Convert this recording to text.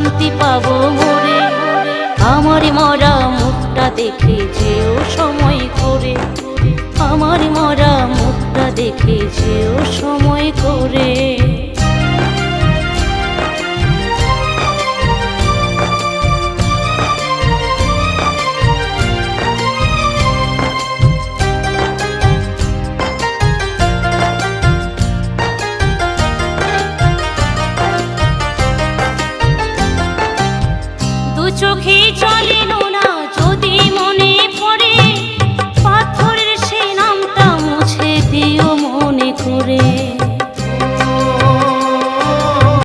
শান্তি পাবো মোরে। আমার মরা মুখটা দেখে যেও সময় করে, আমার মরা মুখটা দেখে যেও সময় করে। দু চোখে চলে